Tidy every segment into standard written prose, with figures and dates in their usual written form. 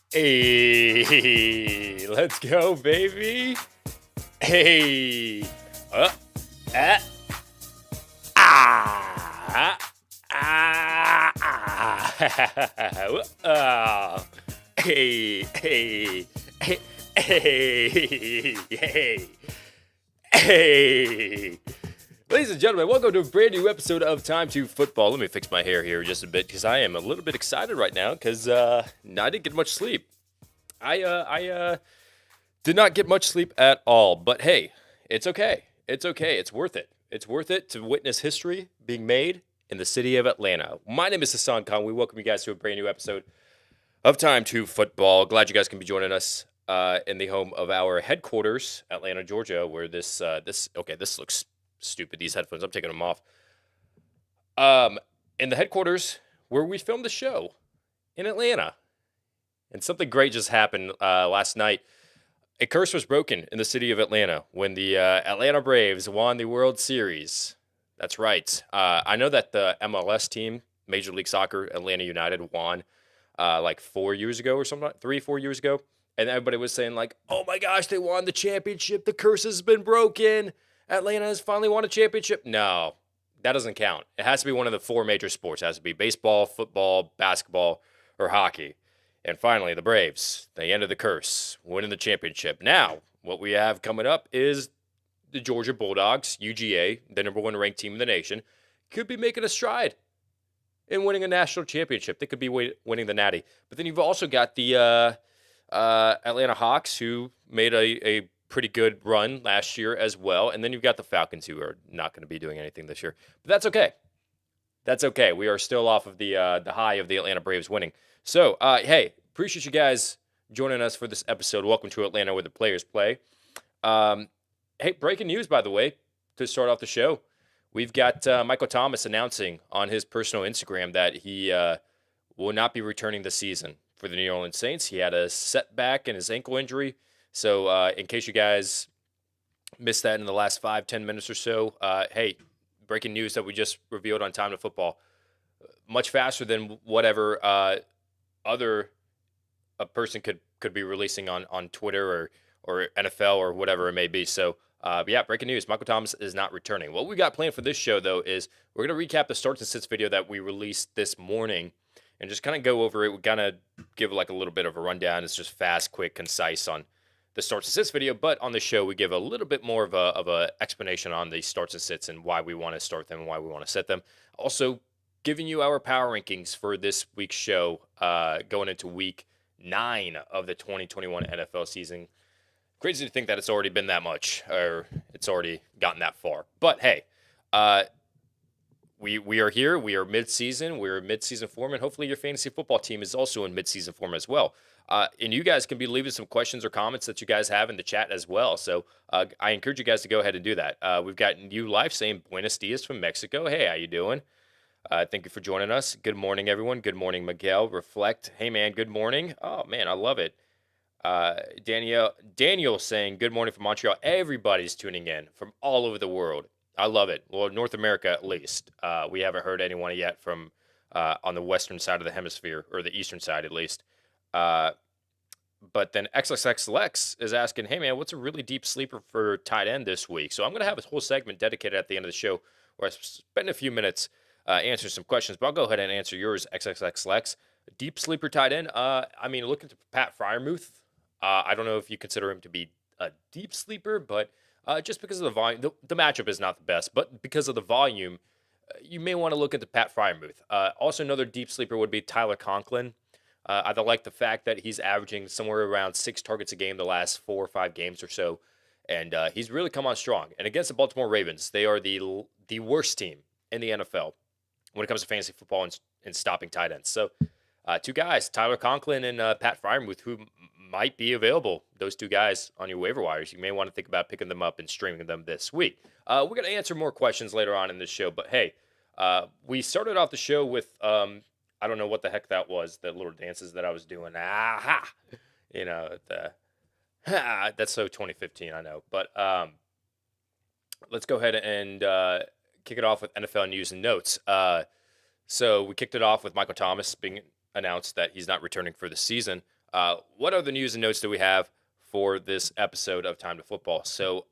Hey, let's go, baby. Hey, ah, ah, hey, hey, hey, hey, hey, hey. Ladies and gentlemen, welcome to a brand new episode of Time2Football. Let me fix my hair here just a bit because I am a little bit excited right now because I didn't get much sleep. I did not get much sleep at all, but hey, it's okay. It's okay. It's worth it. It's worth it to witness history being made in the city of Atlanta. My name is Hassan Khan. We welcome you guys to a brand new episode of Time2Football. Glad you guys can be joining us in the home of our headquarters, Atlanta, Georgia, where this looks stupid. These headphones, I'm taking them off. In the headquarters where we filmed the show in Atlanta. And something great just happened last night. A curse was broken in the city of Atlanta when the Atlanta Braves won the World Series. That's right. I know that the MLS team, Major League Soccer, Atlanta United, won like 4 years ago or something, 3-4 years ago. And everybody was saying like, oh my gosh, they won the championship. The curse has been broken. Atlanta has finally won a championship. No, that doesn't count. It has to be one of the four major sports. It has to be baseball, football, basketball, or hockey. And finally, the Braves, they ended the curse, winning the championship. Now, what we have coming up is the Georgia Bulldogs, UGA, the number one ranked team in the nation, could be making a stride in winning a national championship. They could be winning the Natty. But then you've also got the Atlanta Hawks, who made a pretty good run last year as well. And then you've got the Falcons, who are not going to be doing anything this year. But that's okay. That's okay. We are still off of the high of the Atlanta Braves winning. So, hey, appreciate you guys joining us for this episode. Welcome to Atlanta, where the players play. Hey, breaking news, by the way, to start off the show. We've got Michael Thomas announcing on his personal Instagram that he will not be returning this season for the New Orleans Saints. He had a setback in his ankle injury. So, in case you guys missed that in the last 5-10 minutes or so, hey, breaking news that we just revealed on Time2Football. Much faster than whatever other a person could be releasing on Twitter or NFL or whatever it may be. So, yeah, breaking news. Michael Thomas is not returning. What we got planned for this show, though, is we're going to recap the starts and sits video that we released this morning and just kind of go over it. We kind of give like a little bit of a rundown. It's just fast, quick, concise on the starts and sits video, but on the show, we give a little bit more of a explanation on the starts and sits and why we want to start them and why we want to set them. Also, giving you our power rankings for this week's show going into week 9 of the 2021 NFL season. Crazy to think that it's already been that much, or it's already gotten that far. But hey, we are here. We are mid-season. We're mid-season form, and hopefully your fantasy football team is also in mid-season form as well. And you guys can be leaving some questions or comments that you guys have in the chat as well. So I encourage you guys to go ahead and do that. We've got you live saying Buenos Dias from Mexico. Hey, how you doing? Thank you for joining us. Good morning, everyone. Good morning, Miguel. Reflect. Hey, man, good morning. Oh, man, I love it. Daniel saying good morning from Montreal. Everybody's tuning in from all over the world. I love it. Well, North America at least. We haven't heard anyone yet from on the western side of the hemisphere, or the eastern side at least. But then XXX Lex is asking, hey, man, what's a really deep sleeper for tight end this week? So I'm going to have a whole segment dedicated at the end of the show where I spend a few minutes answering some questions. But I'll go ahead and answer yours, XXX Lex. Deep sleeper tight end. I mean, looking to Pat Freiermuth. I don't know if you consider him to be a deep sleeper, but just because of the volume, the matchup is not the best. But because of the volume, you may want to look into Pat Freiermuth. Also, another deep sleeper would be Tyler Conklin. I like the fact that he's averaging somewhere around 6 targets a game the last 4 or 5 games or so. And he's really come on strong. And against the Baltimore Ravens, they are the worst team in the NFL when it comes to fantasy football and stopping tight ends. So 2 guys, Tyler Conklin and Pat Freiermuth, who might be available, those 2 guys on your waiver wires. You may want to think about picking them up and streaming them this week. We're going to answer more questions later on in this show. But hey, we started off the show with... I don't know what the heck that was, the little dances that I was doing. Aha! You know, that's so 2015, I know. But let's go ahead and kick it off with NFL news and notes. So we kicked it off with Michael Thomas being announced that he's not returning for the season. What other news and notes do we have for this episode of Time to Football? So,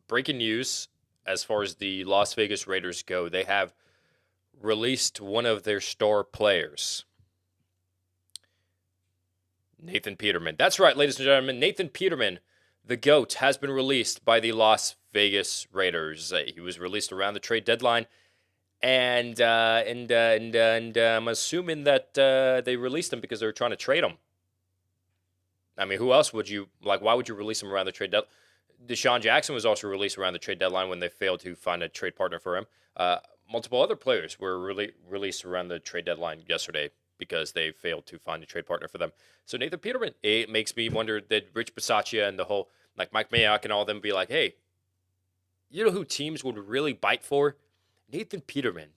breaking news as far as the Las Vegas Raiders go, they have released one of their star players, Nathan Peterman. That's right, ladies and gentlemen. Nathan Peterman, the GOAT, has been released by the Las Vegas Raiders. He was released around the trade deadline, and I'm assuming that they released him because they were trying to trade him. I mean, who else would you like? Why would you release him around the trade deadline? Deshaun Jackson was also released around the trade deadline when they failed to find a trade partner for him. Multiple other players were released around the trade deadline yesterday because they failed to find a trade partner for them. So Nathan Peterman, it makes me wonder that Rich Bisaccia and the whole, like Mike Mayock and all of them be like, hey, you know who teams would really bite for? Nathan Peterman.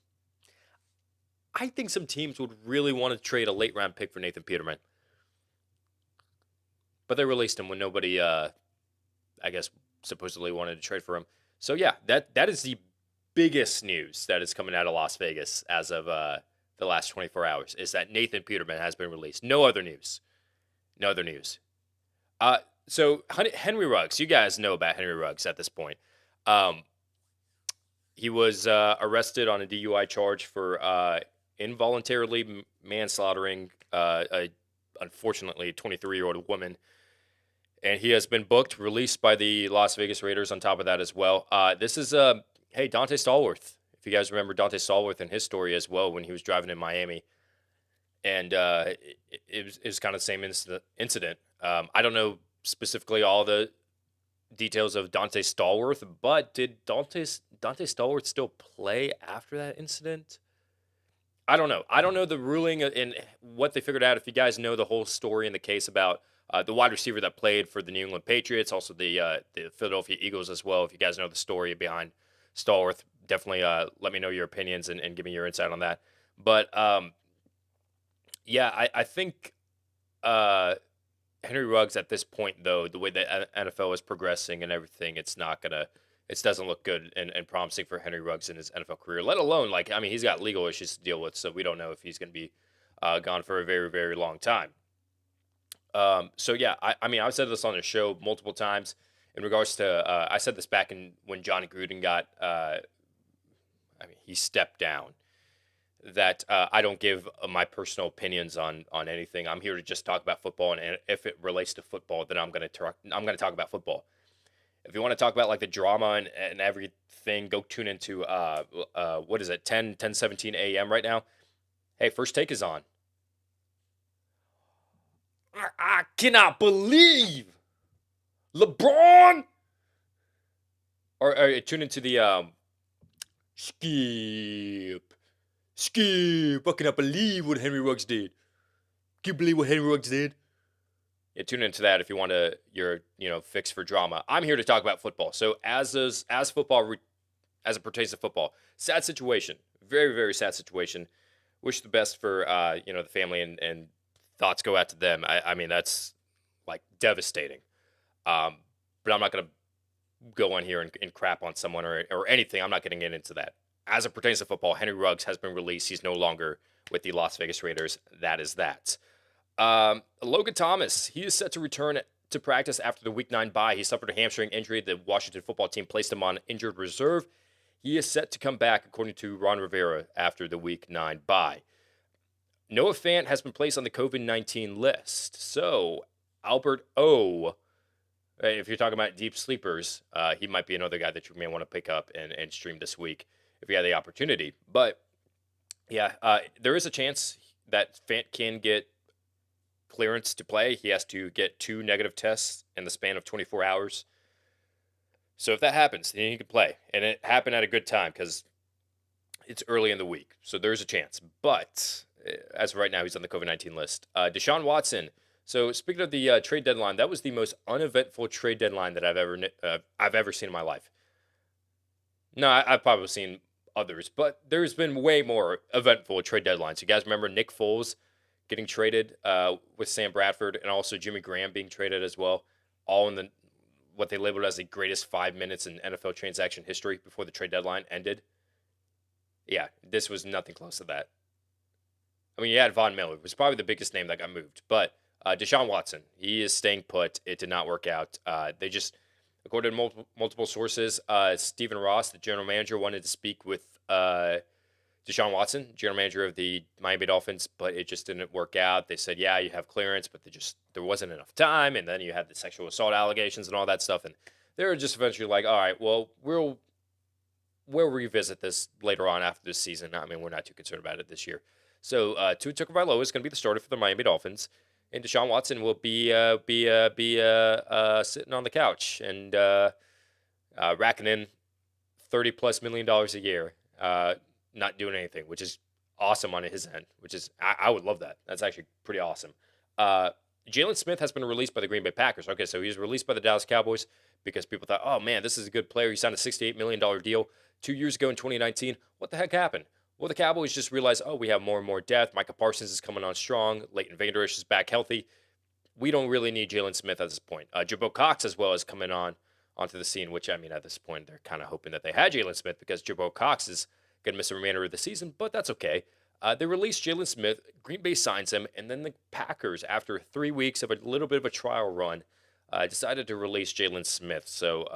I think some teams would really want to trade a late round pick for Nathan Peterman. But they released him when nobody, I guess, supposedly wanted to trade for him. So yeah, that is the biggest news that is coming out of Las Vegas as of the last 24 hours, is that Nathan Peterman has been released. No other news. No other news. So Henry Ruggs, you guys know about Henry Ruggs at this point. He was arrested on a DUI charge for involuntarily manslaughtering unfortunately, 23-year-old woman. And he has been booked, released by the Las Vegas Raiders on top of that as well. This is, hey, Dante Stallworth. If you guys remember Dante Stallworth and his story as well when he was driving in Miami. And it was kind of the same incident. I don't know specifically all the details of Dante Stallworth, but did Dante Stallworth still play after that incident? I don't know. I don't know the ruling and what they figured out. If you guys know the whole story in the case about the wide receiver that played for the New England Patriots, also the Philadelphia Eagles as well. If you guys know the story behind Stallworth, definitely let me know your opinions and give me your insight on that. But yeah, I think Henry Ruggs at this point, though, the way the NFL is progressing and everything, it doesn't look good and promising for Henry Ruggs in his NFL career, let alone, like, I mean, he's got legal issues to deal with, so we don't know if he's going to be gone for a very, very long time. So yeah, I mean, I've said this on the show multiple times in regards to, I said this back when Johnny Gruden got, he stepped down, that I don't give my personal opinions on anything. I'm here to just talk about football, and if it relates to football, then I'm going to talk about football. If you want to talk about like the drama and everything, go tune into what is it, 10:17 a.m. right now. Hey, First Take is on. I cannot believe LeBron. Or tune into the Skip. I cannot believe what Henry Ruggs did. Can you believe what Henry Ruggs did? Yeah, tune into that if you want your fix for drama. I'm here to talk about football. So as it pertains to football, sad situation, very, very sad situation. Wish the best for the family and thoughts go out to them. I mean, that's like devastating. But I'm not gonna go on here and crap on someone or anything. I'm not getting into that. As it pertains to football, Henry Ruggs has been released. He's no longer with the Las Vegas Raiders. That is that. Logan Thomas, he is set to return to practice after the Week 9 bye. He suffered a hamstring injury. The Washington football team placed him on injured reserve. He is set to come back, according to Ron Rivera, after the Week 9 bye. Noah Fant has been placed on the COVID-19 list. So, Albert O., if you're talking about deep sleepers, he might be another guy that you may want to pick up and stream this week if you have the opportunity. But, yeah, there is a chance that Fant can get clearance to play. He has to get 2 negative tests in the span of 24 hours. So if that happens, then he can play. And it happened at a good time because it's early in the week. So there's a chance. But as of right now, he's on the COVID-19 list. Deshaun Watson. So speaking of the trade deadline, that was the most uneventful trade deadline that I've ever seen in my life. No, I've probably seen others, but there's been way more eventful trade deadlines. You guys remember Nick Foles getting traded with Sam Bradford, and also Jimmy Graham being traded as well, all in what they labeled as the greatest 5 minutes in NFL transaction history before the trade deadline ended. Yeah, this was nothing close to that. I mean, you had Von Miller. It was probably the biggest name that got moved, but Deshaun Watson, he is staying put. It did not work out. They just, according to multiple sources, Stephen Ross, the general manager, wanted to speak with Deshaun Watson, general manager of the Miami Dolphins, but it just didn't work out. They said, yeah, you have clearance, but there wasn't enough time, and then you had the sexual assault allegations and all that stuff, and they were just eventually like, all right, well, we'll revisit this later on after this season. I mean, we're not too concerned about it this year. So Tua Tagovailoa is going to be the starter for the Miami Dolphins, and Deshaun Watson will be sitting on the couch and racking in $30+ million a year, not doing anything, which is awesome on his end. Which is I would love that. That's actually pretty awesome. Jalen Smith has been released by the Green Bay Packers. Okay, so he was released by the Dallas Cowboys because people thought, oh man, this is a good player. He signed a $68 million deal 2 years ago in 2019. What the heck happened? Well, the Cowboys just realized, oh, we have more and more depth. Micah Parsons is coming on strong. Leighton Vander Esch is back healthy. We don't really need Jalen Smith at this point. Jabbo Cox as well is coming onto the scene, which, I mean, at this point, they're kind of hoping that they had Jalen Smith because Jabbo Cox is going to miss the remainder of the season, but that's okay. They released Jalen Smith. Green Bay signs him, and then the Packers, after 3 weeks of a little bit of a trial run, decided to release Jalen Smith. So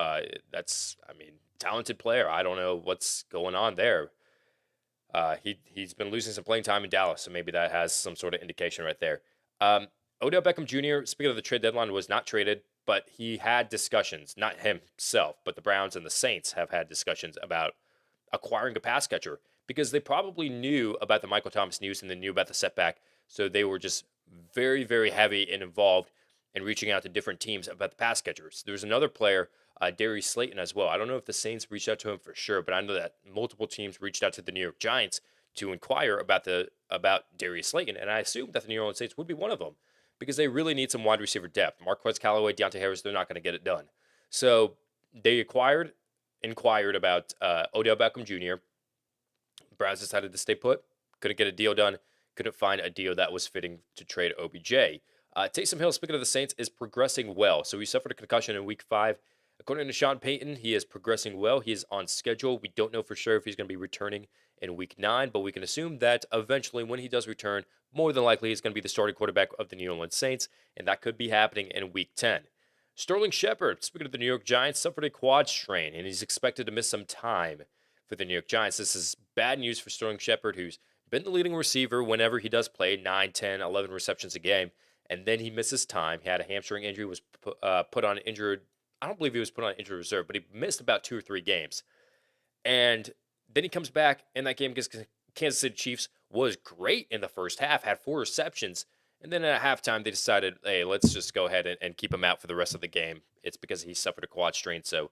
that's, I mean, talented player. I don't know what's going on there. He's been losing some playing time in Dallas, so maybe that has some sort of indication right there. Odell Beckham Jr., speaking of the trade deadline, was not traded, but he had discussions, not himself, but the Browns and the Saints have had discussions about acquiring a pass catcher because they probably knew about the Michael Thomas news and they knew about the setback. So they were just very, very heavy and involved in reaching out to different teams about the pass catchers. There's another player, Darius Slayton as well. I don't know if the Saints reached out to him for sure, but I know that multiple teams reached out to the New York Giants to inquire about Darius Slayton, and I assume that the New Orleans Saints would be one of them because they really need some wide receiver depth. Marquez Callaway, Deontay Harris, they're not going to get it done. So they inquired about Odell Beckham Jr. Browns decided to stay put. Couldn't get a deal done. Couldn't find a deal that was fitting to trade OBJ. Taysom Hill, speaking of the Saints, is progressing well. So he suffered a concussion in Week 5. According to Sean Payton, he is progressing well. He is on schedule. We don't know for sure if he's going to be returning in Week 9, but we can assume that eventually when he does return, more than likely he's going to be the starting quarterback of the New Orleans Saints, and that could be happening in Week 10. Sterling Shepard, speaking of the New York Giants, suffered a quad strain, and he's expected to miss some time for the New York Giants. This is bad news for Sterling Shepard, who's been the leading receiver whenever he does play, 9, 10, 11 receptions a game, and then he misses time. He had a hamstring injury, was put on injured. I don't believe he was put on injured reserve, but he missed about 2 or 3 games. And then he comes back, and that game against Kansas City Chiefs was great in the first half, had 4 receptions. And then at halftime, they decided, hey, let's just go ahead and keep him out for the rest of the game. It's because he suffered a quad strain. So,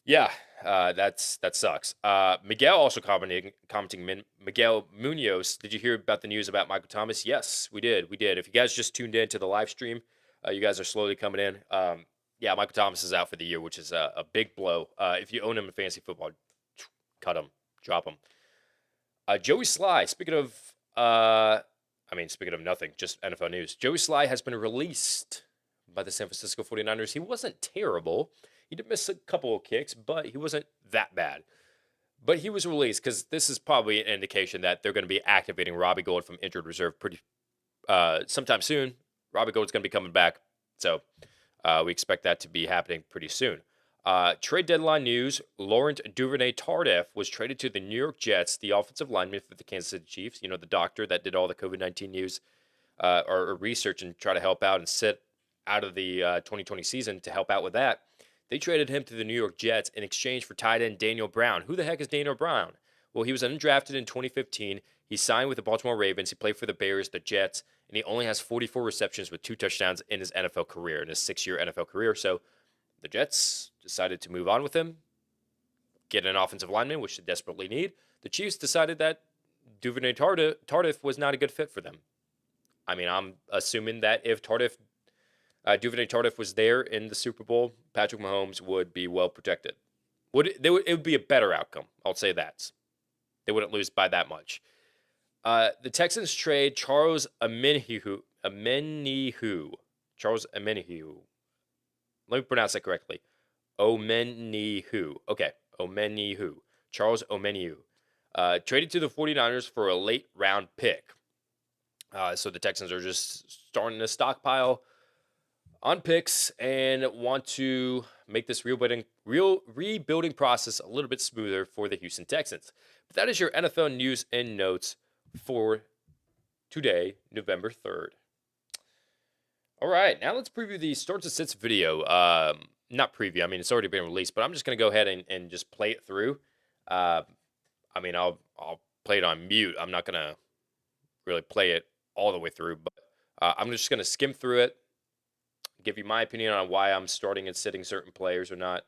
yeah, that sucks. Miguel also commenting, Miguel Munoz, did you hear about the news about Michael Thomas? Yes, we did. If you guys just tuned in to the live stream, you guys are slowly coming in. Yeah, Michael Thomas is out for the year, which is a big blow. If you own him in fantasy football, cut him, drop him. Joey Sly, speaking of nothing, just NFL news. Joey Sly has been released by the San Francisco 49ers. He wasn't terrible. He did miss a couple of kicks, but he wasn't that bad. But he was released because this is probably an indication that they're going to be activating Robbie Gould from injured reserve pretty sometime soon. Robbie Gould's going to be coming back, so we expect that to be happening pretty soon. Trade deadline news, Laurent Duvernay-Tardif was traded to the New York Jets, the offensive lineman for the Kansas City Chiefs. You know, the doctor that did all the COVID-19 news or research and try to help out and sit out of the 2020 season to help out with that. They traded him to the New York Jets in exchange for tight end Daniel Brown. Who the heck is Daniel Brown? Well, he was undrafted in 2015. He signed with the Baltimore Ravens. He played for the Bears, the Jets, and he only has 44 receptions with 2 touchdowns in his NFL career, in his 6-year NFL career. So the Jets decided to move on with him, get an offensive lineman, which they desperately need. The Chiefs decided that Duvernay-Tardif was not a good fit for them. I mean, I'm assuming that if Duvernay-Tardif was there in the Super Bowl, Patrick Mahomes would be well protected. It would be a better outcome. I'll say that. They wouldn't lose by that much. The Texans trade Charles Omenihu. Charles Omenihu. Let me pronounce that correctly. Omenihu. Okay, Omenihu. Charles Omenihu. Traded to the 49ers for a late round pick. So the Texans are just starting to stockpile on picks and want to make this rebuilding process a little bit smoother for the Houston Texans. But that is your NFL news and notes for today, November 3rd. All right, now let's preview the starts and sits video. Not preview, I mean, it's already been released, but I'm just going to go ahead and just play it through. I mean, I'll play it on mute. I'm not going to really play it all the way through, but I'm just going to skim through it, give you my opinion on why I'm starting and sitting certain players or not.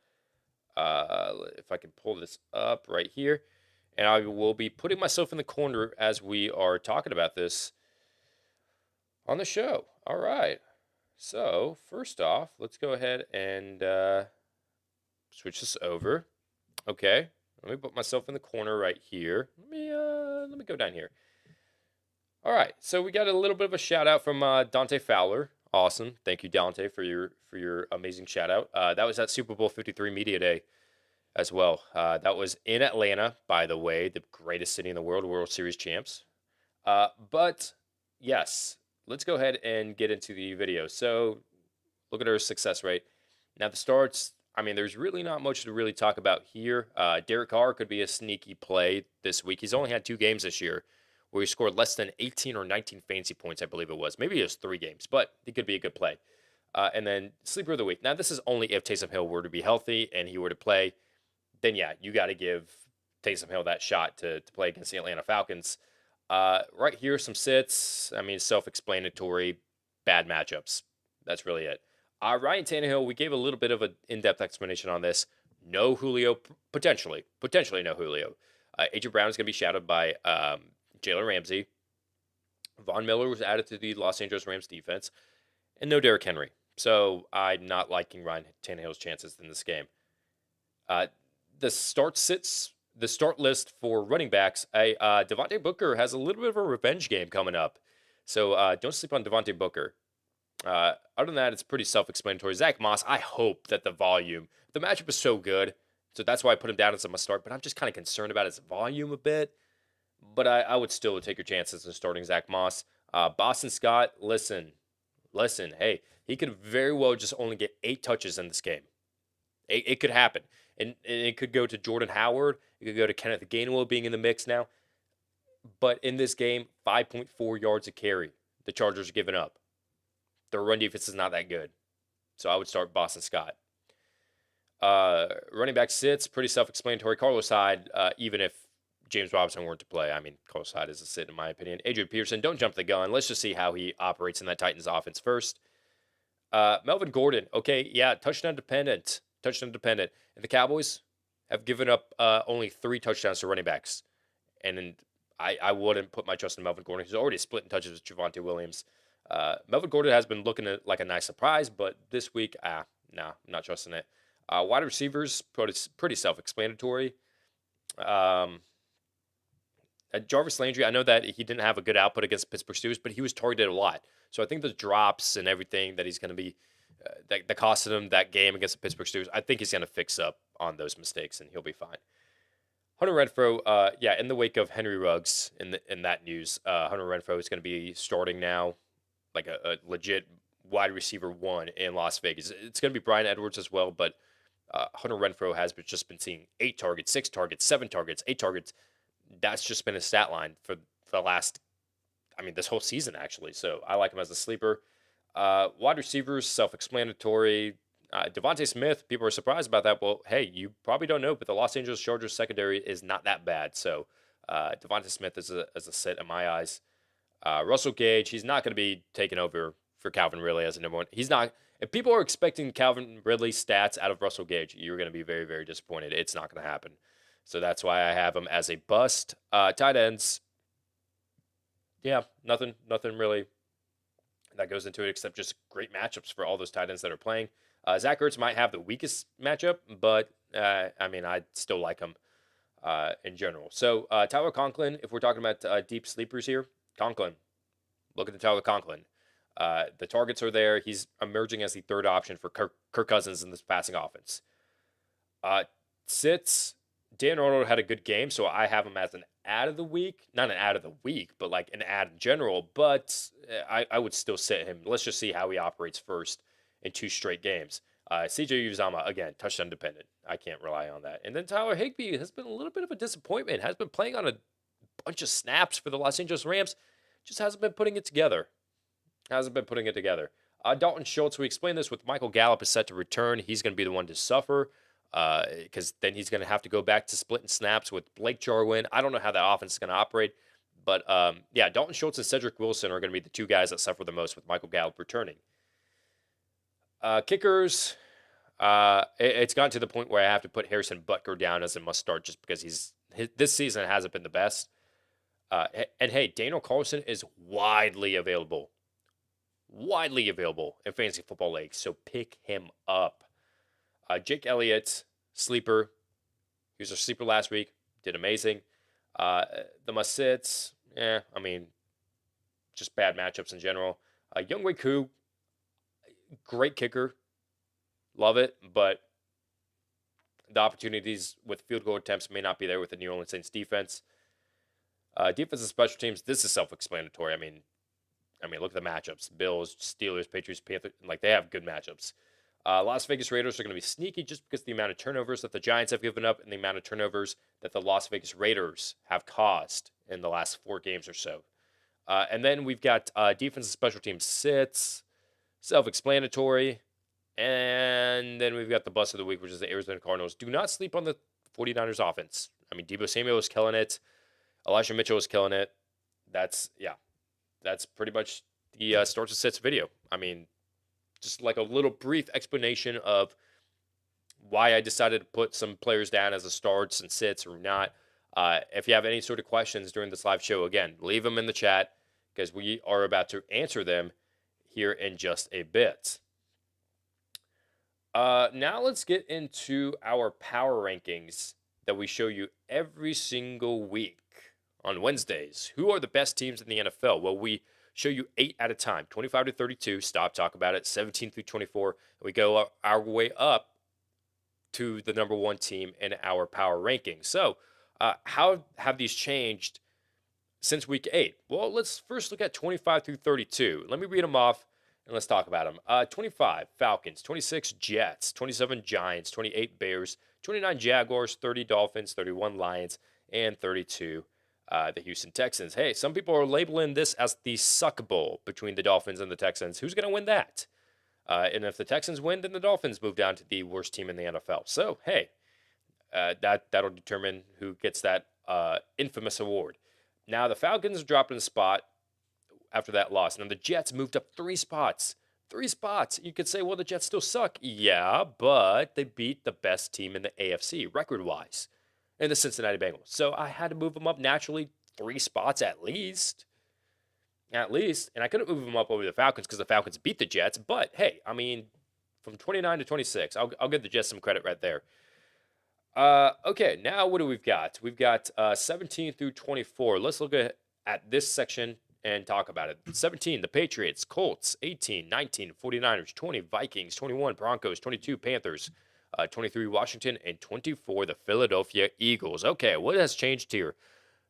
If I can pull this up right here, and I will be putting myself in the corner as we are talking about this on the show. All right. So first off, let's go ahead and switch this over. Okay. Let me put myself in the corner right here. Let me go down here. All right. So we got a little bit of a shout out from Dante Fowler. Awesome. Thank you, Dante, for your amazing shout out. That was at Super Bowl 53 Media Day as well. That was in Atlanta, by the way, the greatest city in the world, World Series champs. But yes, let's go ahead and get into the video. So look at our success rate. Now the starts, I mean, there's really not much to really talk about here. Derek Carr could be a sneaky play this week. He's only had 2 games this year where he scored less than 18 or 19 fantasy points, I believe it was. Maybe it was 3 games, but he could be a good play. And then sleeper of the week. Now this is only if Taysom Hill were to be healthy and he were to play. Then yeah, you got to give Taysom Hill that shot to play against the Atlanta Falcons. Right here, some sits. I mean, self-explanatory, bad matchups. That's really it. Ryan Tannehill, we gave a little bit of an in-depth explanation on this. No Julio, potentially no Julio. A.J. Brown is going to be shadowed by Jalen Ramsey. Von Miller was added to the Los Angeles Rams defense. And no Derrick Henry. So I'm not liking Ryan Tannehill's chances in this game. The start list for running backs, Devontae Booker has a little bit of a revenge game coming up. So don't sleep on Devontae Booker. Other than that, it's pretty self-explanatory. Zach Moss, I hope that the matchup is so good, so that's why I put him down as a must start, but I'm just kind of concerned about his volume a bit. But I would still take your chances in starting Zach Moss. Boston Scott, listen, hey, he could very well just only get 8 touches in this game. It could happen. And it could go to Jordan Howard. It could go to Kenneth Gainwell being in the mix now. But in this game, 5.4 yards a carry. The Chargers are giving up. Their run defense is not that good. So I would start Boston Scott. Running back sits, pretty self-explanatory. Carlos Hyde, even if James Robinson weren't to play, I mean, Carlos Hyde is a sit in my opinion. Adrian Peterson, don't jump the gun. Let's just see how he operates in that Titans offense first. Melvin Gordon, okay, yeah, touchdown dependent. And the Cowboys have given up only 3 touchdowns to running backs. And I wouldn't put my trust in Melvin Gordon. He's already splitting touches with Javonte Williams. Melvin Gordon has been looking like a nice surprise, but this week, I'm not trusting it. Wide receivers, pretty self-explanatory. Jarvis Landry, I know that he didn't have a good output against Pittsburgh Steelers, but he was targeted a lot. So I think the drops and everything that he's going to be that costed him that game against the Pittsburgh Steelers, I think he's going to fix up on those mistakes and he'll be fine. Hunter Renfrow, in the wake of Henry Ruggs in that news, Hunter Renfrow is going to be starting now, like a legit wide receiver 1 in Las Vegas. It's going to be Bryan Edwards as well, but Hunter Renfrow has just been seeing 8 targets, 6 targets, 7 targets, 8 targets. That's just been a stat line for the last, this whole season actually. So I like him as a sleeper. Wide receivers, self-explanatory. Devontae Smith, people are surprised about that. Well, hey, you probably don't know, but the Los Angeles Chargers secondary is not that bad. So Devontae Smith is a sit in my eyes. Russell Gage, he's not going to be taking over for Calvin Ridley as a number 1. He's not. If people are expecting Calvin Ridley stats out of Russell Gage, you're going to be very, very disappointed. It's not going to happen. So that's why I have him as a bust. Tight ends, yeah, nothing really that goes into it except just great matchups for all those tight ends that are playing. Zach Ertz might have the weakest matchup, but I still like him in general. So Tyler Conklin, if we're talking about deep sleepers here, Conklin, look at the Tyler Conklin. The targets are there. He's emerging as the 3rd option for Kirk Cousins in this passing offense. Sits, Dan Arnold had a good game, so I have him as an ad of the week. Not an ad of the week, but like an ad in general. But I would still sit him. Let's just see how he operates first in 2 straight games. CJ Uzama, again, touchdown dependent. I can't rely on that. And then Tyler Higbee has been a little bit of a disappointment. Has been playing on a bunch of snaps for the Los Angeles Rams. Just hasn't been putting it together. Dalton Schultz, we explained this with Michael Gallup is set to return. He's going to be the one to suffer because then he's going to have to go back to splitting snaps with Blake Jarwin. I don't know how that offense is going to operate. But, yeah, Dalton Schultz and Cedric Wilson are going to be the 2 guys that suffer the most with Michael Gallup returning. Kickers, it's gotten to the point where I have to put Harrison Butker down as a must-start just because this season hasn't been the best. And, hey, Daniel Carlson is widely available in fantasy football leagues, so pick him up. Jake Elliott, sleeper. He was a sleeper last week, did amazing. The must-sits, just bad matchups in general. Younghoe Koo, great kicker, love it, but the opportunities with field goal attempts may not be there with the New Orleans Saints defense. Defense and special teams, this is self-explanatory. I mean, look at the matchups. Bills, Steelers, Patriots, Panthers. Like, they have good matchups. Las Vegas Raiders are going to be sneaky just because of the amount of turnovers that the Giants have given up and the amount of turnovers that the Las Vegas Raiders have caused in the last 4 games or so. And then we've got defense and special teams sits, self-explanatory. And then we've got the bust of the week, which is the Arizona Cardinals. Do not sleep on the 49ers offense. I mean, Deebo Samuel is killing it. Elijah Mitchell is killing it. That's pretty much the starts and sits video. I mean, just like a little brief explanation of why I decided to put some players down as a starts and sits or not. If you have any sort of questions during this live show, again, leave them in the chat because we are about to answer them here in just a bit. Now let's get into our power rankings that we show you every single week on Wednesdays. Who are the best teams in the NFL? Well, we show you 8 at a time, 25 to 32. Stop, talk about it. 17 through 24. And we go our way up to the number 1 team in our power rankings. So, how have these changed since week 8? Well, let's first look at 25 through 32. Let me read them off and let's talk about them. 25 Falcons, 26 Jets, 27 Giants, 28 Bears, 29 Jaguars, 30 Dolphins, 31 Lions, and 32 the Houston Texans. Hey, some people are labeling this as the suck bowl between the Dolphins and the Texans. Who's going to win that? And if the Texans win, then the Dolphins move down to the worst team in the NFL. So, hey, that'll determine who gets that infamous award. Now, the Falcons dropped in a spot after that loss. Now, the Jets moved up 3 spots. 3 spots. You could say, well, the Jets still suck. Yeah, but they beat the best team in the AFC, record-wise, in the Cincinnati Bengals. So I had to move them up naturally 3 spots at least. And I couldn't move them up over the Falcons because the Falcons beat the Jets. But, hey, I mean, from 29 to 26, I'll give the Jets some credit right there. Okay, now what do we've got? We've got 17 through 24. Let's look at this section and talk about it. 17, the Patriots, Colts, 18, 19, 49ers, 20, Vikings, 21, Broncos, 22, Panthers, 23, Washington, and 24, the Philadelphia Eagles. Okay, what has changed here?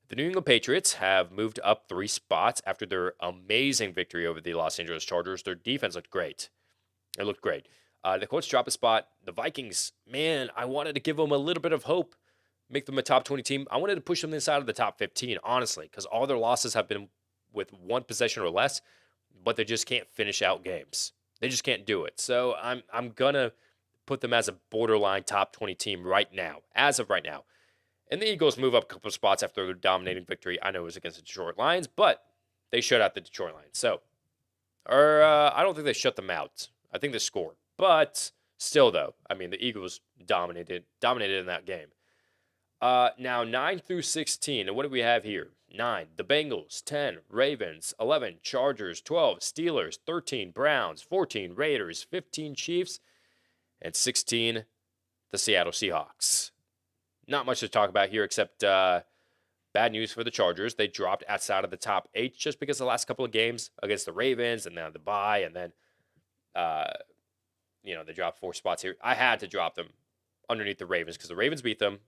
The New England Patriots have moved up 3 spots after their amazing victory over the Los Angeles Chargers. Their defense looked great. It looked great. The Colts drop a spot. The Vikings, man, I wanted to give them a little bit of hope, make them a top 20 team. I wanted to push them inside of the top 15, honestly, because all their losses have been with 1 possession or less, but they just can't finish out games. They just can't do it. So I'm going to put them as a borderline top 20 team right now, as of right now. And the Eagles move up a couple of spots after their dominating victory. I know it was against the Detroit Lions, but they shut out the Detroit Lions. So, I don't think they shut them out. I think they scored. But still, though, I mean, the Eagles dominated in that game. Now, 9 through 16. And what do we have here? 9, the Bengals. 10, Ravens. 11, Chargers. 12, Steelers. 13, Browns. 14, Raiders. 15, Chiefs. And 16, the Seattle Seahawks. Not much to talk about here except bad news for the Chargers. They dropped outside of the top 8 just because the last couple of games against the Ravens and then the bye and then, they dropped 4 spots here. I had to drop them underneath the Ravens because the Ravens beat them.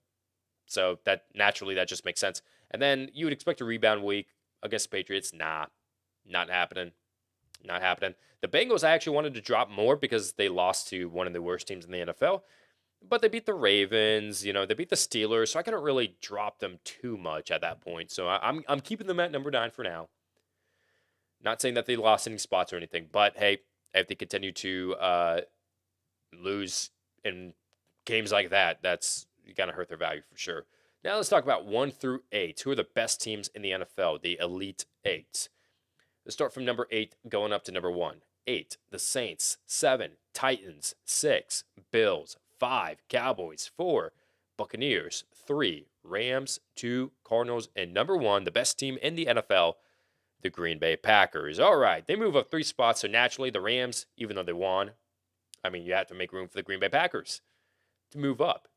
So that naturally, that just makes sense. And then you would expect a rebound week against the Patriots. Nah, not happening. Not happening. The Bengals, I actually wanted to drop more because they lost to one of the worst teams in the NFL. But they beat the Ravens, they beat the Steelers, so I couldn't really drop them too much at that point. So I'm keeping them at number 9 for now. Not saying that they lost any spots or anything, but hey, if they continue to lose in games like that, that's gonna hurt their value for sure. Now let's talk about 1 through 8. Who are the best teams in the NFL? The Elite 8. Let's start from number 8 going up to number 1. 8, the Saints. 7, Titans. 6, Bills. 5, Cowboys. 4, Buccaneers. 3, Rams. 2, Cardinals. And number 1, the best team in the NFL, the Green Bay Packers. All right, they move up 3 spots, so naturally the Rams, even though they won, you have to make room for the Green Bay Packers to move up.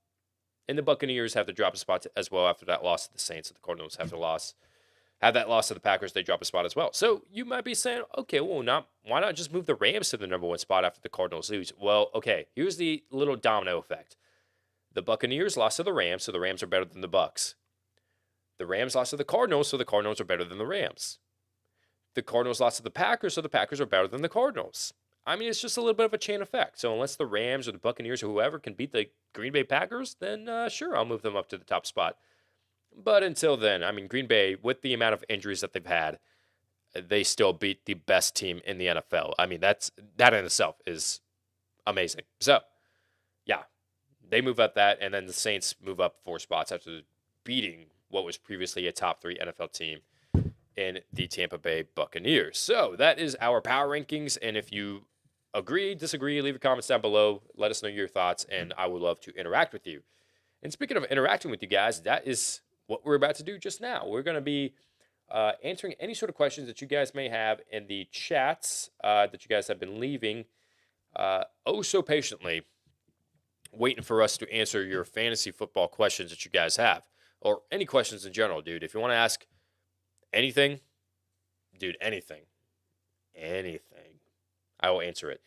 And the Buccaneers have to drop a spot as well after that loss to the Saints. So the Cardinals have that loss to the Packers, they drop a spot as well. So you might be saying, okay, well, why not just move the Rams to the number 1 spot after the Cardinals lose? Well, okay, here's the little domino effect. The Buccaneers lost to the Rams, so the Rams are better than the Bucs. The Rams lost to the Cardinals, so the Cardinals are better than the Rams. The Cardinals lost to the Packers, so the Packers are better than the Cardinals. It's just a little bit of a chain effect. So unless the Rams or the Buccaneers or whoever can beat the Green Bay Packers, then sure, I'll move them up to the top spot. But until then, Green Bay, with the amount of injuries that they've had, they still beat the best team in the NFL. That in itself is amazing. So, yeah, they move up that, and then the Saints move up 4 spots after beating what was previously a top 3 NFL team in the Tampa Bay Buccaneers. So that is our power rankings, and if you agree, disagree, leave your comments down below. Let us know your thoughts, and I would love to interact with you. And speaking of interacting with you guys, that is what we're about to do just now. We're going to be answering any sort of questions that you guys may have in the chats that you guys have been leaving so patiently, waiting for us to answer your fantasy football questions that you guys have, or any questions in general, dude. If you want to ask anything, dude, anything, I will answer it.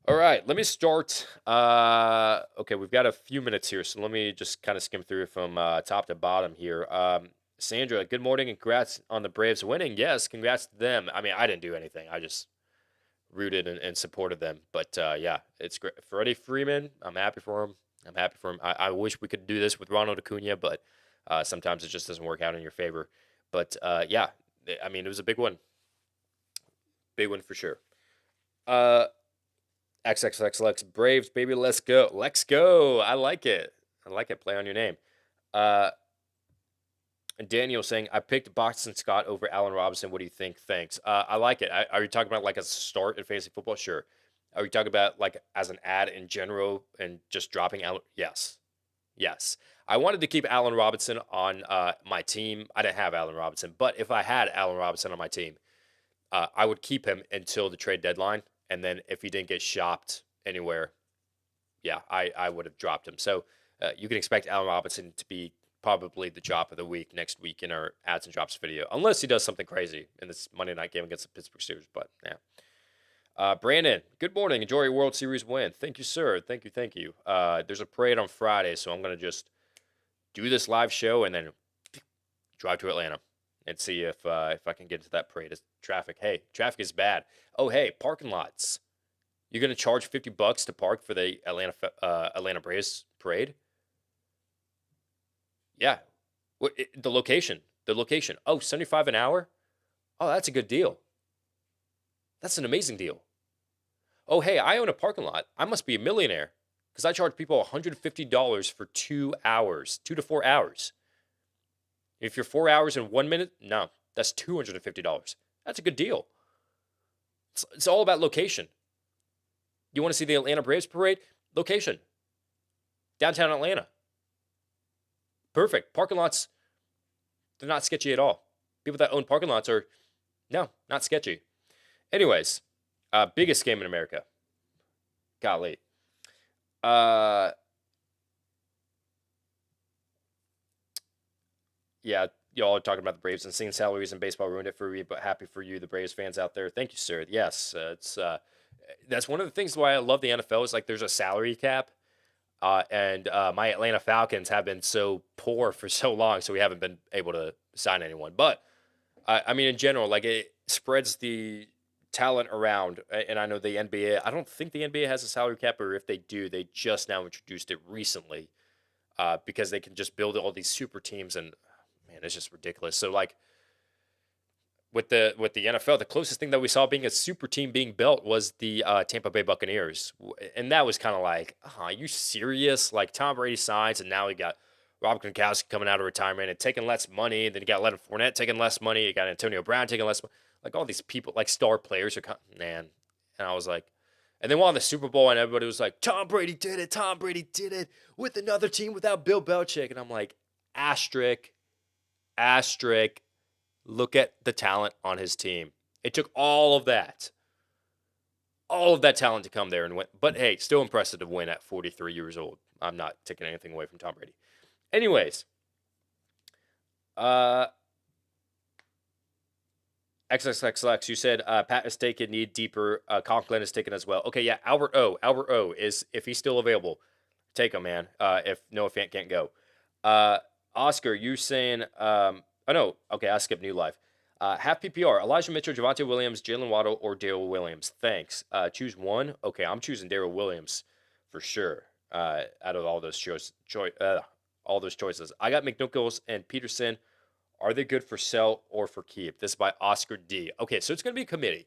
All right, let me start. Okay, we've got a few minutes here, so let me just kind of skim through from top to bottom here. Sandra, good morning and congrats on the Braves winning. Yes, congrats to them. I didn't do anything. I just rooted and supported them. But yeah, it's great. Freddie Freeman, I'm happy for him. I wish we could do this with Ronald Acuna, but sometimes it just doesn't work out in your favor. But yeah, it was a big one. Big one for sure. XXXLX Braves, baby, let's go. Let's go. I like it. Play on your name. And Daniel saying, I picked Boston Scott over Allen Robinson. What do you think? Thanks. I like it. Are you talking about like as a start in fantasy football? Sure. Are you talking about like as an ad in general and just dropping Allen? Yes. I wanted to keep Allen Robinson on my team. I didn't have Allen Robinson, but if I had Allen Robinson on my team, I would keep him until the trade deadline. And then if he didn't get shopped anywhere, yeah, I would have dropped him. So you can expect Allen Robinson to be probably the drop of the week next week in our ads and drops video, unless he does something crazy in this Monday night game against the Pittsburgh Steelers. But yeah. Brandon, good morning. Enjoy your World Series win. Thank you, sir. Thank you. There's a parade on Friday, so I'm going to just do this live show and then drive to Atlanta and see if I can get into that parade. It's traffic. Hey, traffic is bad. Oh, hey, parking lots. You're going to charge $50 to park for the Atlanta Braves parade? Yeah. The location. Oh, $75 an hour? Oh, that's a good deal. That's an amazing deal. Oh, hey, I own a parking lot. I must be a millionaire because I charge people $150 for 2 hours, 2 to 4 hours. If you're 4 hours and 1 minute, no, that's $250. That's a good deal. It's all about location. You want to see the Atlanta Braves parade? Location. Downtown Atlanta. Perfect. Parking lots, they're not sketchy at all. People that own parking lots are, no, not sketchy. Anyways, biggest game in America. Golly. Yeah, y'all are talking about the Braves. Insane salaries in baseball ruined it for me, but happy for you, the Braves fans out there. Thank you, sir. Yes, that's one of the things why I love the NFL is like there's a salary cap. And my Atlanta Falcons have been so poor for so long, so we haven't been able to sign anyone. But I mean, in general, like it spreads the talent around. And I know the NBA. I don't think the NBA has a salary cap, or if they do, they just now introduced it recently because they can just build all these super teams, and man, it's just ridiculous. So like with the NFL, the closest thing that we saw being a super team being built was the Tampa Bay Buccaneers, and that was kind of like, are you serious? Like Tom Brady signs, and now we got Rob Gronkowski coming out of retirement and taking less money. Then you got Leonard Fournette taking less money. You got Antonio Brown taking less. Like all these people, like star players are man. And I was like, and they won the Super Bowl, and everybody was like, Tom Brady did it. Tom Brady did it with another team without Bill Belichick. And I'm like, asterisk, asterisk. Look at the talent on his team. It took all of that talent to come there and win. But hey, still impressive to win at 43 years old. I'm not taking anything away from Tom Brady. Anyways, XXXX, you said Pat is taken, need deeper. Conklin is taken as well. Okay, yeah, Albert O is, if he's still available, take him, man. If Noah Fant can't go. Oscar, you saying, oh no, okay, I skipped New Life. Half PPR, Elijah Mitchell, Javonte Williams, Jalen Waddle, or Darrell Williams. Thanks. Choose one. Okay, I'm choosing Darrell Williams for sure. Out of all those choices, I got McNichols and Peterson. Are they good for sell or for keep? This is by Oscar D. Okay, so it's going to be a committee.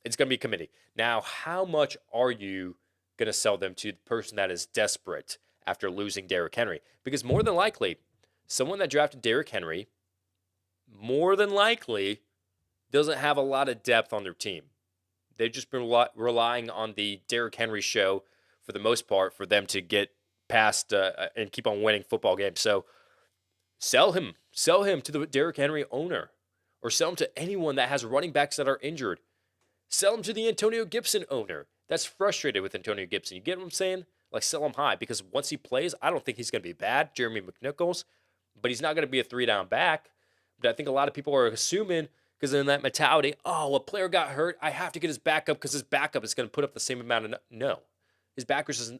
It's going to be a committee. Now, how much are you going to sell them to the person that is desperate after losing Derrick Henry? Because more than likely, someone that drafted Derrick Henry more than likely doesn't have a lot of depth on their team. They've just been relying on the Derrick Henry show for the most part for them to get past and keep on winning football games. So sell him to the Derrick Henry owner, or sell him to anyone that has running backs that are injured. Sell him to the Antonio Gibson owner that's frustrated with Antonio Gibson. You get what I'm saying? Like, sell him high, because once he plays, I don't think he's going to be bad, Jeremy McNichols, but he's not going to be a 3-down back. But I think a lot of people are assuming, because in that mentality, oh, a player got hurt, I have to get his backup because his backup is going to put up the same amount of no. His backup is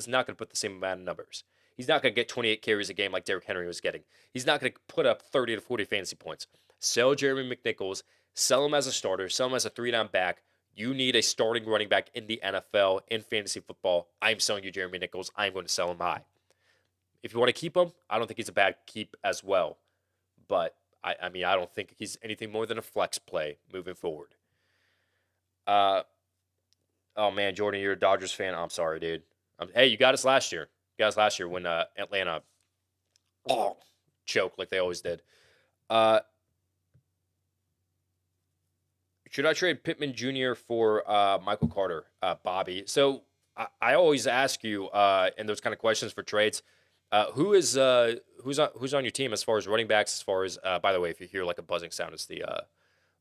not going to put the same amount of numbers. He's not going to get 28 carries a game like Derrick Henry was getting. He's not going to put up 30 to 40 fantasy points. Sell Jeremy McNichols, sell him as a starter, sell him as a 3-down back. You need a starting running back in the NFL, in fantasy football. I'm selling you Jeremy Nichols. I'm going to sell him high. If you want to keep him, I don't think he's a bad keep as well. But, I mean, I don't think he's anything more than a flex play moving forward. Oh, man, Jordan, you're a Dodgers fan. I'm sorry, dude. Hey, you got us last year. You got us last year when Atlanta choked like they always did. Should I trade Pittman Jr. for Michael Carter, Bobby? So I always ask you in those kind of questions for trades, who's on your team as far as running backs? As far as by the way, if you hear like a buzzing sound, it's the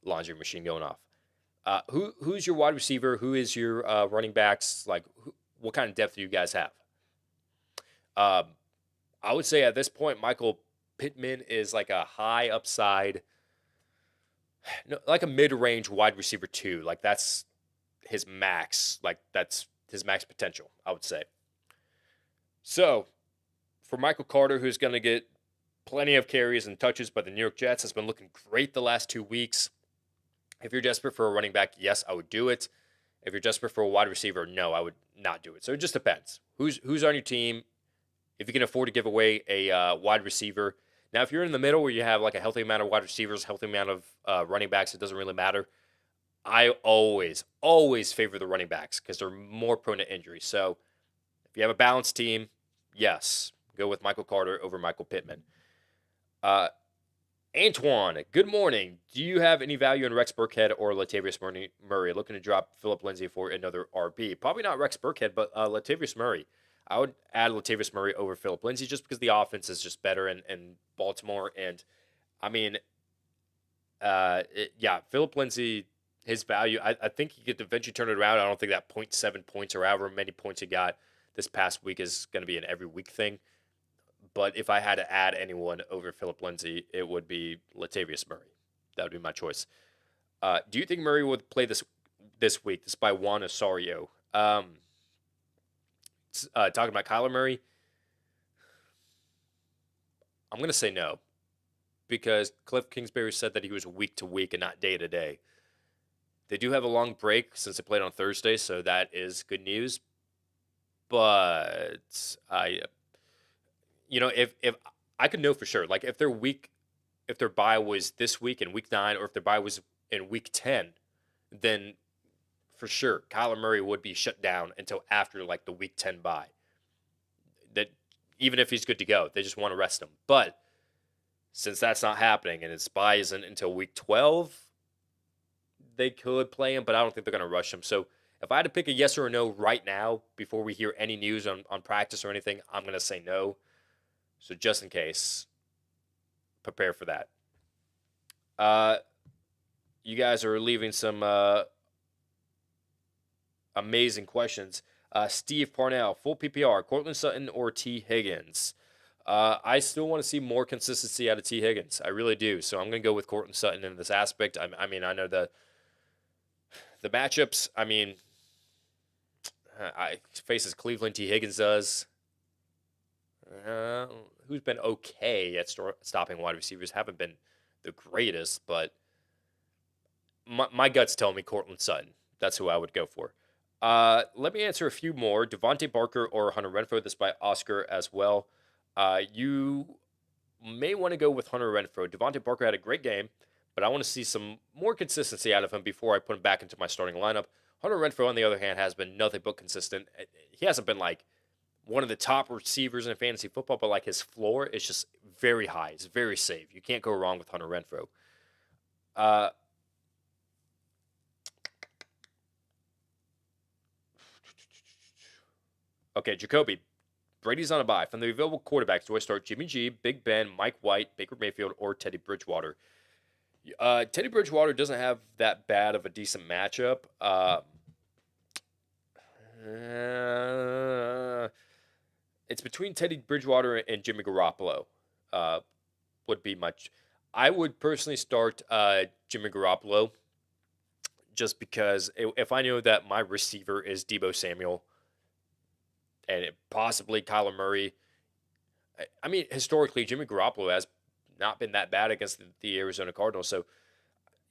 laundry machine going off. Who's your wide receiver? Who is your running backs? Like, what kind of depth do you guys have? I would say at this point, Michael Pittman is like a high upside, like a mid-range wide receiver 2. Like, that's his max. Like, that's his max potential, I would say. So, for Michael Carter, who's going to get plenty of carries and touches by the New York Jets, has been looking great the last 2 weeks. If you're desperate for a running back, yes, I would do it. If you're desperate for a wide receiver, no, I would not do it. So it just depends. Who's on your team? If you can afford to give away a wide receiver. Now, if you're in the middle where you have like a healthy amount of wide receivers, healthy amount of running backs, it doesn't really matter. I always favor the running backs because they're more prone to injury. So if you have a balanced team, yes, go with Michael Carter over Michael Pittman. Antoine, good morning. Do you have any value in Rex Burkhead or Latavius Murray? Looking to drop Phillip Lindsay for another RB. Probably not Rex Burkhead, but Latavius Murray. I would add Latavius Murray over Phillip Lindsay just because the offense is just better in Baltimore. And, I mean, Phillip Lindsay, his value, I think he could eventually turn it around. I don't think that 0.7 points or however many points he got this past week is going to be an every week thing. But if I had to add anyone over Phillip Lindsay, it would be Latavius Murray. That would be my choice. Do you think Murray would play this week? This is by Juan Osorio. talking about Kyler Murray, I'm going to say no because Cliff Kingsbury said that he was week to week and not day to day. They do have a long break since they played on Thursday, so that is good news. But if I could know for sure, like if their bye was this week in week 9, or if their bye was in week 10, then for sure Kyler Murray would be shut down until after like the week 10 bye. That even if he's good to go, they just want to rest him. But since that's not happening and his bye isn't until week 12, they could play him, but I don't think they're going to rush him. So if I had to pick a yes or a no right now before we hear any news on practice or anything, I'm going to say no. So just in case, prepare for that. You guys are leaving some amazing questions. Steve Parnell, full PPR, Cortland Sutton or T. Higgins? I still want to see more consistency out of T. Higgins. I really do. So I'm going to go with Cortland Sutton in this aspect. I mean, I know the matchups. I mean, I faces Cleveland. T. Higgins does. Who's been okay at stopping wide receivers? Haven't been the greatest, but my gut's telling me Cortland Sutton. That's who I would go for. Let me answer a few more. Devontae Parker or Hunter Renfrow. This by Oscar as well. You may want to go with Hunter Renfrow. Devontae Parker had a great game, but I want to see some more consistency out of him before I put him back into my starting lineup. Hunter Renfrow, on the other hand, has been nothing but consistent. He hasn't been like one of the top receivers in fantasy football, but like his floor is just very high. It's very safe. You can't go wrong with Hunter Renfrow. Okay, Jacoby. Brady's on a bye. From the available quarterbacks, do I start Jimmy G, Big Ben, Mike White, Baker Mayfield, or Teddy Bridgewater? Teddy Bridgewater doesn't have that bad of a decent matchup. It's between Teddy Bridgewater and Jimmy Garoppolo. Would be much. I would personally start Jimmy Garoppolo just because if I know that my receiver is Deebo Samuel and possibly Kyler Murray, I mean, historically, Jimmy Garoppolo has not been that bad against the Arizona Cardinals. So,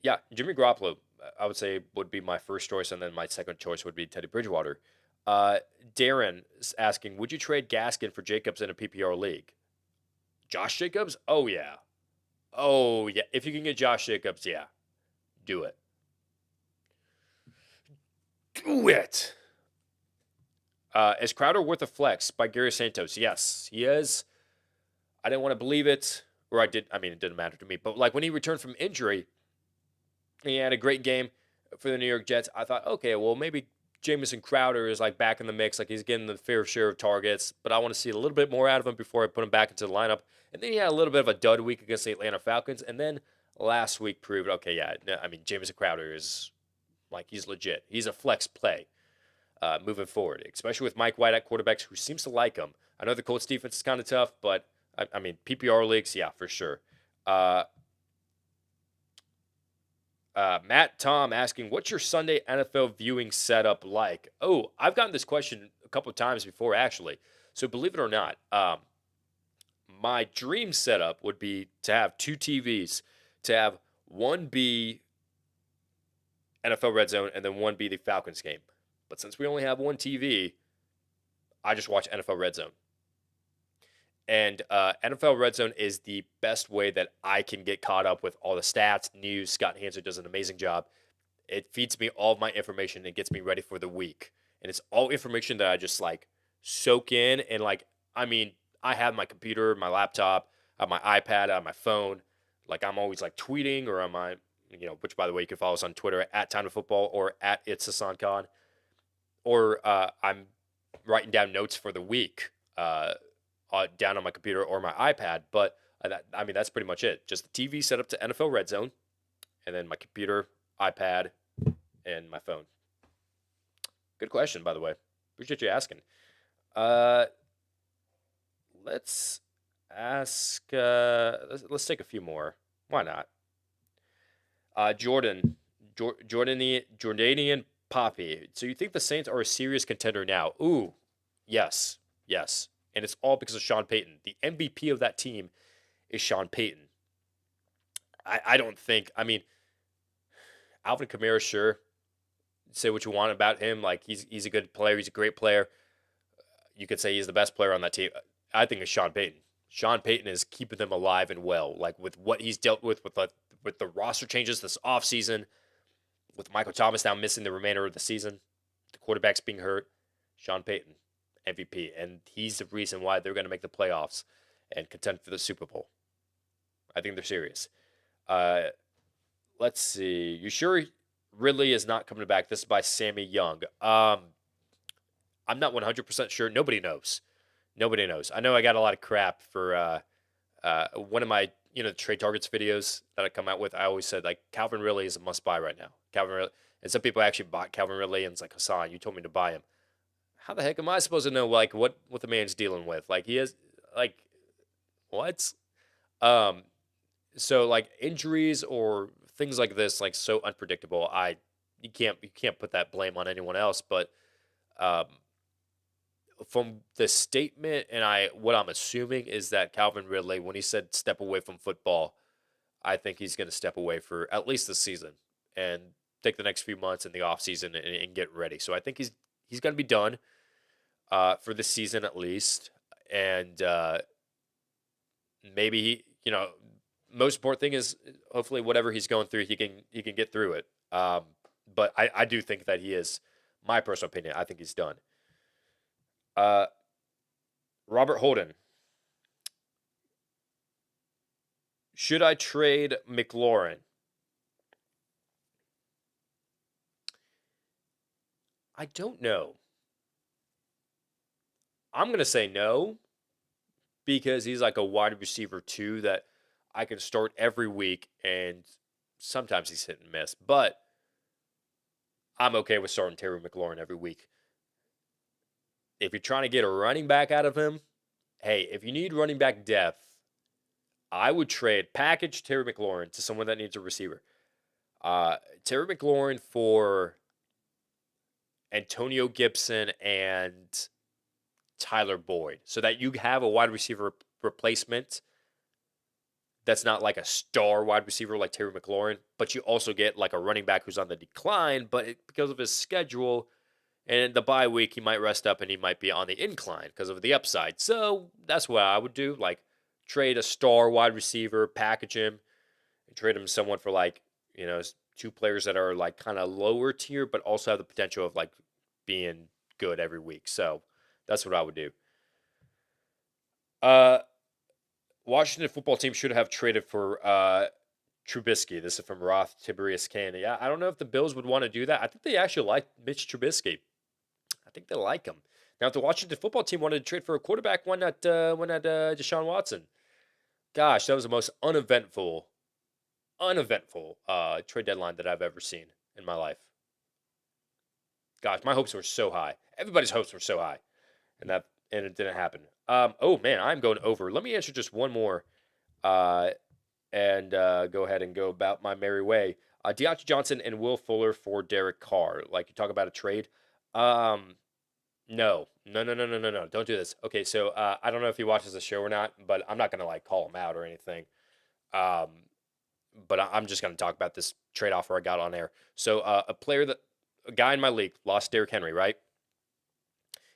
yeah, Jimmy Garoppolo, I would say, would be my first choice, and then my second choice would be Teddy Bridgewater. Darren is asking, would you trade Gaskin for Jacobs in a PPR league? Josh Jacobs? Oh, yeah. Oh, yeah. If you can get Josh Jacobs, yeah. Do it. Do it. Is Crowder worth a flex by Gary Santos? Yes, he is. I didn't want to believe it, or I did. I mean, it didn't matter to me. But like when he returned from injury, he had a great game for the New York Jets. I thought, okay, well, maybe Jamison Crowder is like back in the mix, like he's getting the fair share of targets, but I want to see a little bit more out of him before I put him back into the lineup. And then he had a little bit of a dud week against the Atlanta Falcons, and then last week proved, okay, yeah, I mean, Jamison Crowder is like, he's legit. He's a flex play moving forward, especially with Mike White at quarterbacks, who seems to like him. I know the Colts defense is kind of tough, but I mean, PPR leagues, yeah, for sure. Matt Tom asking, what's your Sunday NFL viewing setup like? Oh, I've gotten this question a couple of times before, actually. So believe it or not, my dream setup would be to have 2 TVs, to have one be NFL Red Zone and then one be the Falcons game. But since we only have one TV, I just watch NFL Red Zone. And NFL Red Zone is the best way that I can get caught up with all the stats, news. Scott Hanser does an amazing job. It feeds me all of my information and gets me ready for the week. And it's all information that I just like soak in. And like, I mean, I have my computer, my laptop, I have my iPad, I have my phone. Like I'm always like tweeting or am I, which by the way, you can follow us on Twitter at Time2Football or at It's Hassan Khan. Or I'm writing down notes for the week down on my computer or my iPad. But I mean, that's pretty much it. Just the TV set up to NFL Red Zone, and then my computer, iPad, and my phone. Good question, by the way. Appreciate you asking. Let's ask. Let's take a few more. Why not? Jordanian Poppy. So you think the Saints are a serious contender now? Ooh, Yes, yes. And it's all because of Sean Payton. The MVP of that team is Sean Payton. I don't think, I mean, Alvin Kamara, sure. Say what you want about him. Like, he's a good player. He's a great player. You could say he's the best player on that team. I think it's Sean Payton. Sean Payton is keeping them alive and well. Like, with what he's dealt with the roster changes this offseason, with Michael Thomas now missing the remainder of the season, the quarterbacks being hurt, Sean Payton, MVP. And he's the reason why they're going to make the playoffs and contend for the Super Bowl. I think they're serious. Let's see. You sure Ridley is not coming back? This is by Sammy Young. I'm not 100% sure. Nobody knows. Nobody knows. I know I got a lot of crap for one of my trade targets videos that I come out with. I always said like Calvin Ridley is a must buy right now. Calvin Ridley, and some people actually bought Calvin Ridley, and it's like, Hassan, you told me to buy him. How the heck am I supposed to know like what the man's dealing with? Like he is like what? Um, so like injuries or things like this, like so unpredictable. You can't put that blame on anyone else, but um, from the statement and what I'm assuming is that Calvin Ridley, when he said step away from football, I think he's going to step away for at least the season and take the next few months in the offseason and get ready. So I think he's going to be done for this season at least, and maybe most important thing is hopefully whatever he's going through, he can get through it. But I do think that he is, my personal opinion, I think he's done. Robert Holden. Should I trade McLaurin? I don't know. I'm going to say no because he's like a wide receiver too that I can start every week, and sometimes he's hit and miss. But I'm okay with starting Terry McLaurin every week. If you're trying to get a running back out of him, hey, if you need running back depth, I would package Terry McLaurin to someone that needs a receiver. Terry McLaurin for Antonio Gibson and Tyler Boyd, so that you have a wide receiver replacement that's not like a star wide receiver like Terry McLaurin, but you also get like a running back who's on the decline, but because of his schedule and the bye week, he might rest up and he might be on the incline because of the upside. So that's what I would do. Like trade a star wide receiver, package him, and trade him someone for like, two players that are like kind of lower tier, but also have the potential of like being good every week. So that's what I would do. Washington football team should have traded for Trubisky. This is from Roth Tiberius Candy. Yeah, I don't know if the Bills would want to do that. I think they actually like Mitch Trubisky. I think they like him. Now, if the Washington football team wanted to trade for a quarterback, why not Deshaun Watson? Gosh, that was the most uneventful trade deadline that I've ever seen in my life. Gosh, my hopes were so high. Everybody's hopes were so high, and it didn't happen. Oh man, I'm going over. Let me answer just one more, and go ahead and go about my merry way. Deontay Johnson and Will Fuller for Derek Carr. Like you talk about a trade. No. Don't do this. Okay, so I don't know if he watches the show or not, but I'm not gonna like call him out or anything. But I'm just gonna talk about this trade offer I got on air. So a guy in my league lost Derrick Henry, right?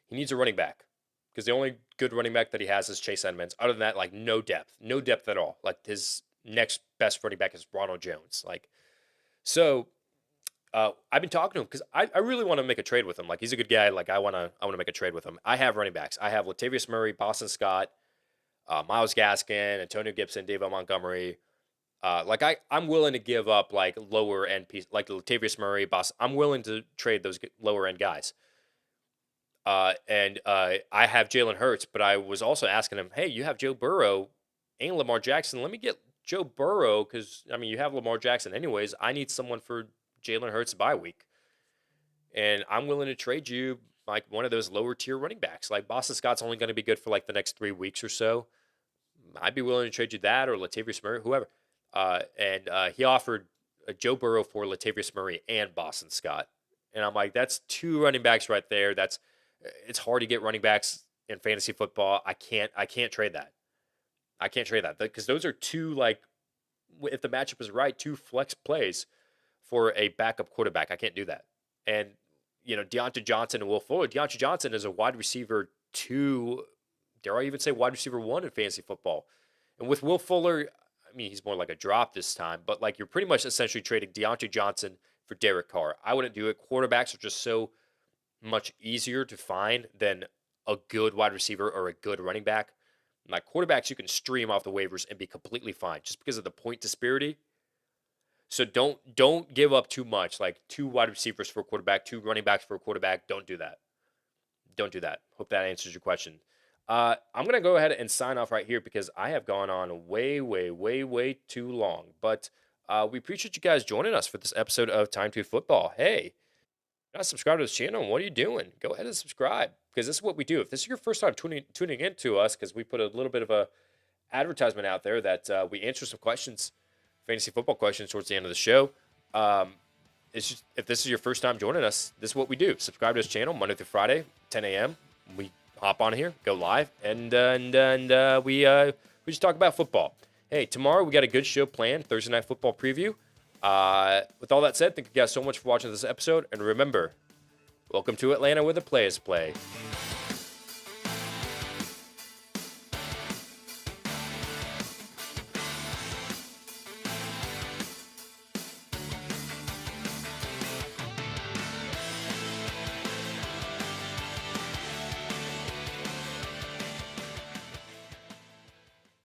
He needs a running back because the only good running back that he has is Chase Edmonds. Other than that, like no depth at all. Like his next best running back is Ronald Jones. Like so. I've been talking to him because I really want to make a trade with him. Like he's a good guy. Like I want to make a trade with him. I have running backs. I have Latavius Murray, Boston Scott, Myles Gaskin, Antonio Gibson, David Montgomery. I'm willing to give up like lower end piece like Latavius Murray, Boston. I'm willing to trade those lower end guys. And I have Jalen Hurts, but I was also asking him, hey, you have Joe Burrow and Lamar Jackson. Let me get Joe Burrow because I mean you have Lamar Jackson anyways. I need someone for Jalen Hurts bye week. And I'm willing to trade you like one of those lower tier running backs. Like Boston Scott's only going to be good for like the next 3 weeks or so. I'd be willing to trade you that or Latavius Murray, whoever. And he offered Joe Burrow for Latavius Murray and Boston Scott. And I'm like, that's 2 running backs right there. That's It's hard to get running backs in fantasy football. I can't trade that. I can't trade that because those are two, like, if the matchup is right, two flex plays for a backup quarterback. I can't do that. And Deontay Johnson and Will Fuller. Deontay Johnson is a wide receiver 2, dare I even say wide receiver 1 in fantasy football. And with Will Fuller, I mean, he's more like a drop this time, but like you're pretty much essentially trading Deontay Johnson for Derek Carr. I wouldn't do it. Quarterbacks are just so much easier to find than a good wide receiver or a good running back. Like quarterbacks, you can stream off the waivers and be completely fine just because of the point disparity. So don't give up too much, like 2 wide receivers for a quarterback, 2 running backs for a quarterback. Don't do that. Don't do that. Hope that answers your question. I'm going to go ahead and sign off right here because I have gone on way too long. But we appreciate you guys joining us for this episode of Time2Football. Hey, not subscribe to this channel, what are you doing? Go ahead and subscribe because this is what we do. If this is your first time tuning into us, because we put a little bit of a advertisement out there that we answer some questions, fantasy football questions towards the end of the show. It's just, if this is your first time joining us, this is what we do. Subscribe to this channel Monday through Friday, 10 a.m. We hop on here, go live, and we just talk about football. Hey, tomorrow we got a good show planned, Thursday Night Football preview. With all that said, thank you guys so much for watching this episode. And remember, welcome to Atlanta where the players play.